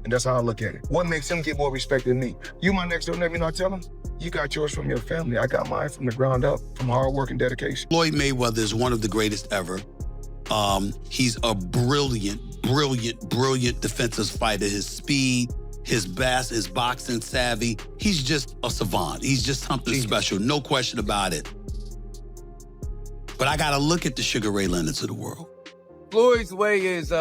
And that's how I look at it. What makes him get more respect than me? You my next door neighbor, you know, I tell him, you got yours from your family. I got mine from the ground up, from hard work and dedication. Floyd Mayweather is one of the greatest ever. He's a brilliant defensive fighter. His speed, his his boxing savvy, he's just a savant. He's just something special, no question about it. But I gotta look at the Sugar Ray Leonards of the world. Floyd's way is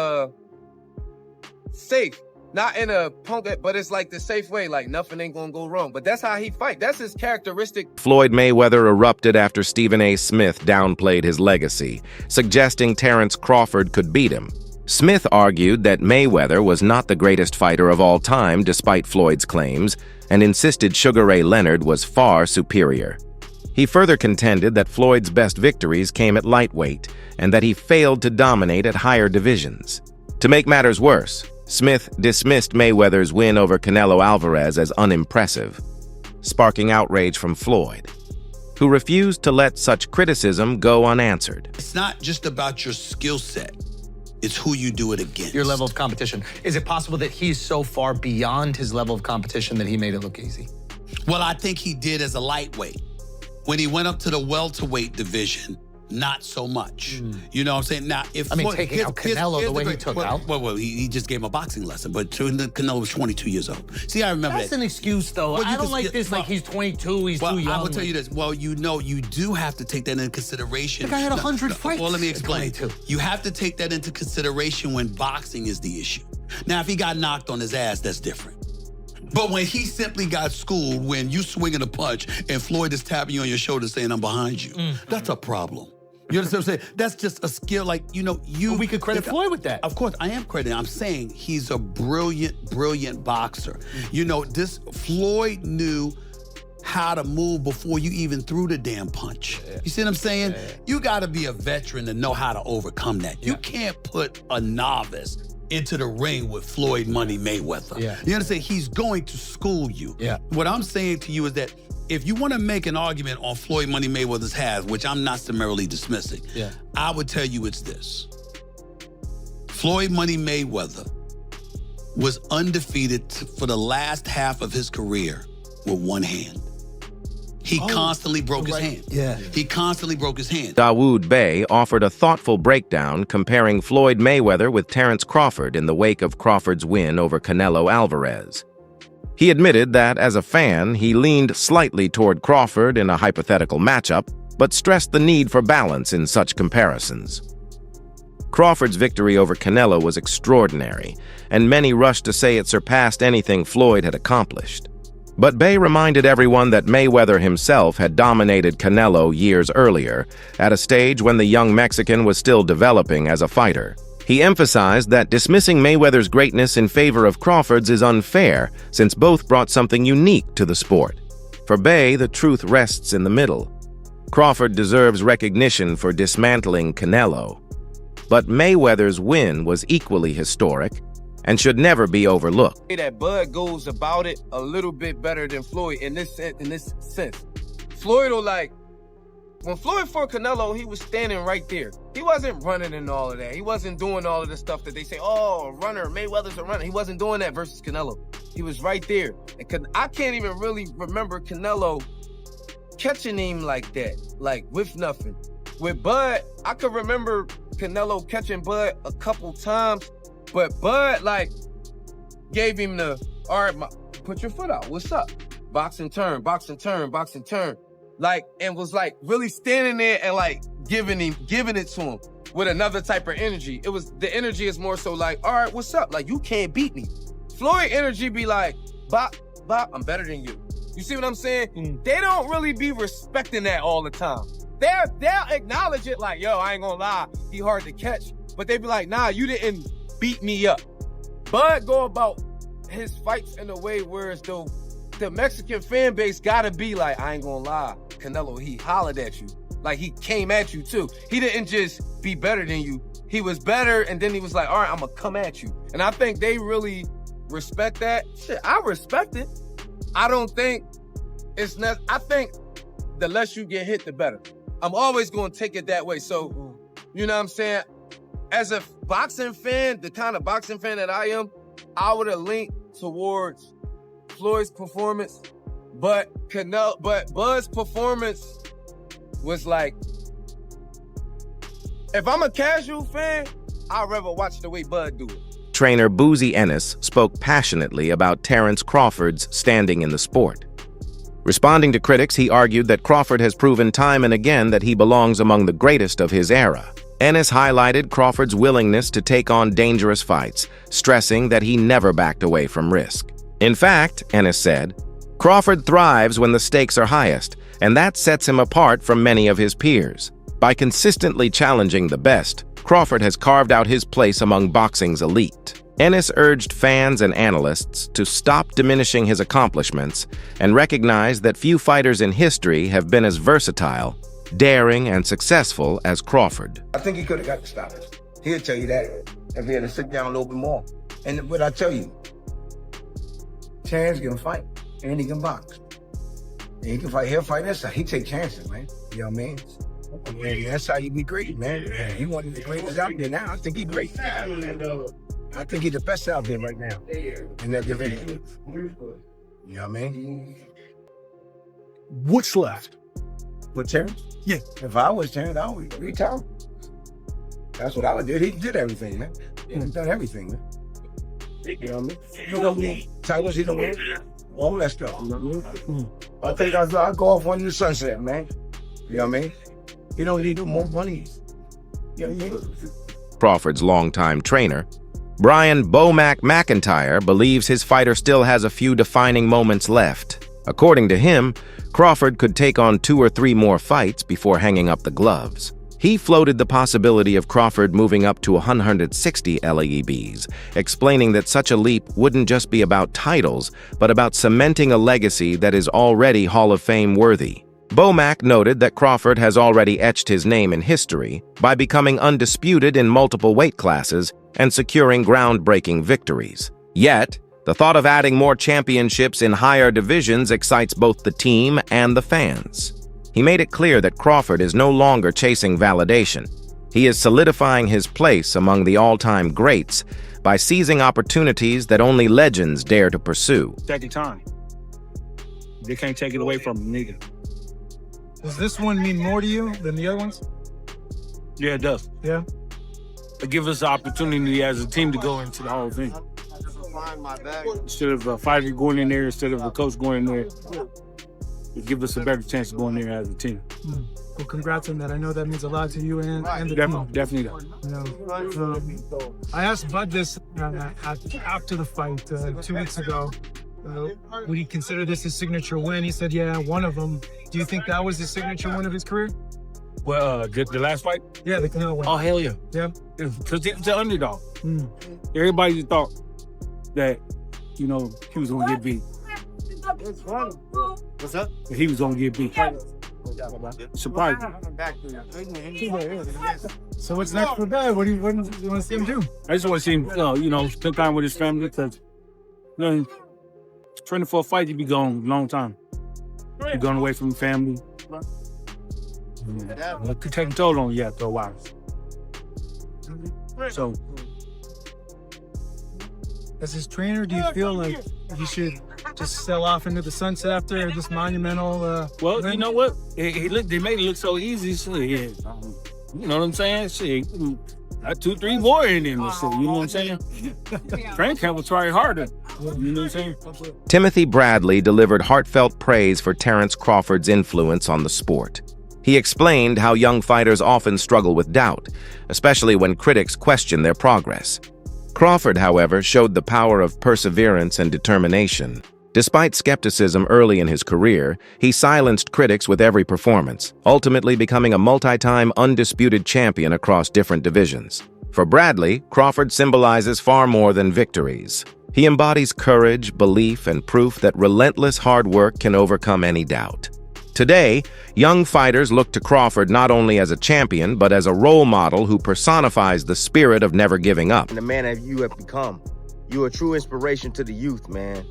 safe. Not in a punk, but it's like the safe way, like nothing ain't gonna go wrong. But that's how he fight. That's his characteristic. Floyd Mayweather erupted after Stephen A. Smith downplayed his legacy, suggesting Terence Crawford could beat him. Smith argued that Mayweather was not the greatest fighter of all time despite Floyd's claims, and insisted Sugar Ray Leonard was far superior. He further contended that Floyd's best victories came at lightweight, and that he failed to dominate at higher divisions. To make matters worse, Smith dismissed Mayweather's win over Canelo Alvarez as unimpressive, sparking outrage from Floyd, who refused to let such criticism go unanswered. It's not just about your skill set. It's who you do it against. Your level of competition. Is it possible that he's so far beyond his level of competition that he made it look easy? Well, I think he did as a lightweight. When he went up to the welterweight division, not so much. You know what I'm saying? Now, if taking out Canelo the way he took out. Well, he just gave him a boxing lesson, but Canelo was 22 years old. See, I remember That's that. an excuse, though. I don't like this, like he's 22, he's too young. I will tell you this. Well, you know, you do have to take that into consideration. The guy had 100 fights. Well, let me explain. 22. You have to take that into consideration when boxing is the issue. Now, if he got knocked on his ass, that's different. But when he simply got schooled, when you swinging a punch and Floyd is tapping you on your shoulder saying, I'm behind you, that's a problem. You understand what I'm saying? That's just a skill, like, you know, Well, we could credit Floyd with that. Of course, I am crediting. I'm saying he's a brilliant boxer. You know, Floyd knew how to move before you even threw the damn punch. You see what I'm saying? You gotta be a veteran to know how to overcome that. You can't put a novice into the ring with Floyd Money Mayweather. You understand? He's going to school you. What I'm saying to you is that if you want to make an argument on Floyd Money Mayweather's half, which I'm not summarily dismissing, I would tell you it's this. Floyd Money Mayweather was undefeated for the last half of his career with one hand. He constantly broke his hand. He constantly broke his hand. Dawood Bey offered a thoughtful breakdown comparing Floyd Mayweather with Terence Crawford in the wake of Crawford's win over Canelo Alvarez. He admitted that, as a fan, he leaned slightly toward Crawford in a hypothetical matchup, but stressed the need for balance in such comparisons. Crawford's victory over Canelo was extraordinary, and many rushed to say it surpassed anything Floyd had accomplished. But Bey reminded everyone that Mayweather himself had dominated Canelo years earlier, at a stage when the young Mexican was still developing as a fighter. He emphasized that dismissing Mayweather's greatness in favor of Crawford's is unfair, since both brought something unique to the sport. For Bey, the truth rests in the middle. Crawford deserves recognition for dismantling Canelo, but Mayweather's win was equally historic and should never be overlooked. That Bud goes about it a little bit better than Floyd in this sense. Floyd will when Floyd fought Canelo, he was standing right there. He wasn't running and all of that. He wasn't doing all of the stuff that they say, oh, a runner, Mayweather's a runner. He wasn't doing that versus Canelo. He was right there. And I can't even really remember Canelo catching him like that, like with nothing. With Bud, I could remember Canelo catching Bud a couple times, but Bud gave him the, all right, put your foot out, what's up? Boxing turn, boxing turn, boxing turn. And was really standing there and giving it to him with another type of energy. The energy is more so all right, what's up? You can't beat me. Floyd energy be bop, bop, I'm better than you. You see what I'm saying? They don't really be respecting that all the time. They'll acknowledge it yo, I ain't gonna lie, he hard to catch. But they be nah, you didn't beat me up. Bud go about his fights in a way where as though the Mexican fan base gotta be I ain't gonna lie, Canelo, he hollered at you. He came at you too. He didn't just be better than you. He was better, and then he was all right, I'm gonna come at you. And I think they really respect that. Shit, I respect it. I don't think it's not, I think the less you get hit, the better. I'm always gonna take it that way. So, you know what I'm saying? As a boxing fan, the kind of boxing fan that I am, I would have leaned towards Floyd's performance, but Bud's performance was like, if I'm a casual fan, I'd rather watch the way Bud do it. Trainer Boozy Ennis spoke passionately about Terence Crawford's standing in the sport. Responding to critics, he argued that Crawford has proven time and again that he belongs among the greatest of his era. Ennis highlighted Crawford's willingness to take on dangerous fights, stressing that he never backed away from risk. In fact, Ennis said, Crawford thrives when the stakes are highest, and that sets him apart from many of his peers. By consistently challenging the best, Crawford has carved out his place among boxing's elite. Ennis urged fans and analysts to stop diminishing his accomplishments and recognize that few fighters in history have been as versatile, daring, and successful as Crawford. I think he could have got the stoppage. He'll tell you that if he had to sit down a little bit more. And what I tell you, Terence can fight and he can box. And he can fight. He'll fight that side. He take chances, man. You know what I mean? Yeah, that's how you be great, man. He one of the greatest out there now. I think he's great. I think he's the best out there right now in that division. You know what I mean? What's left? With Terence? Yeah. If I was Terence, I would retire. That's what I would do. He did everything, man. He's done everything, man. You know what I mean? Titles he don't win. All that stuff. You know what I mean? I think I'll go off on the sunset, man. You know what I mean? You don't need more money. You know what I mean? Crawford's longtime trainer, Brian Bomac McIntyre, believes his fighter still has a few defining moments left. According to him, Crawford could take on 2 or 3 more fights before hanging up the gloves. He floated the possibility of Crawford moving up to 160 LEBs, explaining that such a leap wouldn't just be about titles, but about cementing a legacy that is already Hall of Fame worthy. Bomac noted that Crawford has already etched his name in history by becoming undisputed in multiple weight classes and securing groundbreaking victories. Yet, the thought of adding more championships in higher divisions excites both the team and the fans. He made it clear that Crawford is no longer chasing validation. He is solidifying his place among the all-time greats by seizing opportunities that only legends dare to pursue. Take your time. They can't take it away from him, neither. Does this one mean more to you than the other ones? Yeah, it does. Yeah? It gives us the opportunity as a team to go into the Hall of Fame. Instead of a fighter going in there, instead of a coach going in there, it gives us a better chance to go in there as a team. Well, congrats on that. I know that means a lot to you and the team. Definitely does. You know, I asked Bud this after the fight 2 weeks ago. Would he consider this his signature win? He said, yeah, one of them. Do you think that was his signature win of his career? Well, the last fight? Yeah, the Canelo win. Oh, hell yeah. Yeah? Because he was the underdog. Everybody thought that, you know, he was going to get beat. What's up? He was going to get beat. Surprised. So what's next for Bud? What do you want to see him do? I just want to see him, you know, spend time with his family because, you know, training for a fight, you be gone a long time. You're going away from the family. It could take a toll on you after a while. So, as his trainer, do you feel like he should just sell off into the sunset after this monumental well, win? you know what? They made it look so easy. So, yeah, you know what I'm saying? Shit, got 2, 3 more in him. You know what I'm saying? Frank will try harder. You know what I'm saying? Timothy Bradley delivered heartfelt praise for Terence Crawford's influence on the sport. He explained how young fighters often struggle with doubt, especially when critics question their progress. Crawford, however, showed the power of perseverance and determination. Despite skepticism early in his career, he silenced critics with every performance, ultimately becoming a multi-time undisputed champion across different divisions. For Bradley, Crawford symbolizes far more than victories. He embodies courage, belief, and proof that relentless hard work can overcome any doubt. Today, young fighters look to Crawford not only as a champion, but as a role model who personifies the spirit of never giving up. And the man that you have become, you're a true inspiration to the youth, man.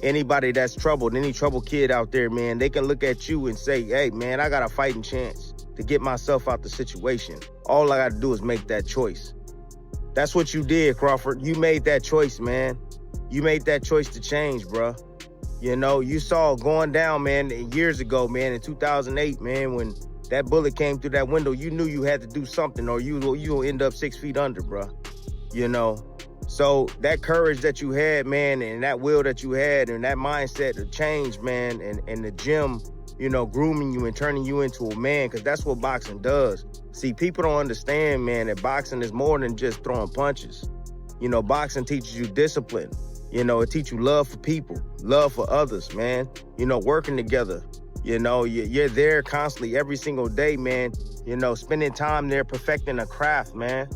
Anybody that's troubled, any troubled kid out there, man, they can look at you and say, hey, man, I got a fighting chance to get myself out the situation. All I got to do is make that choice. That's what you did, Crawford. You made that choice, man. You made that choice to change, bruh. You know, you saw going down, man, years ago, man, in 2008, man, when that bullet came through that window, you knew you had to do something or you'll end up 6 feet under, bruh. You know? So that courage that you had, man, and that will that you had and that mindset of change, man, and the gym, you know, grooming you and turning you into a man, because that's what boxing does. See, people don't understand, man, that boxing is more than just throwing punches. You know, boxing teaches you discipline. You know, it teaches you love for people, love for others, man. You know, working together. You know, you're there constantly every single day, man. You know, spending time there perfecting a craft, man.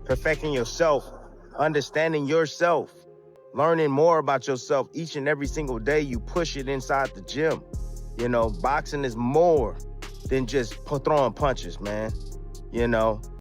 Perfecting yourself, understanding yourself, learning more about yourself each and every single day. You push it inside the gym. You know, boxing is more than just throwing punches, man. You know,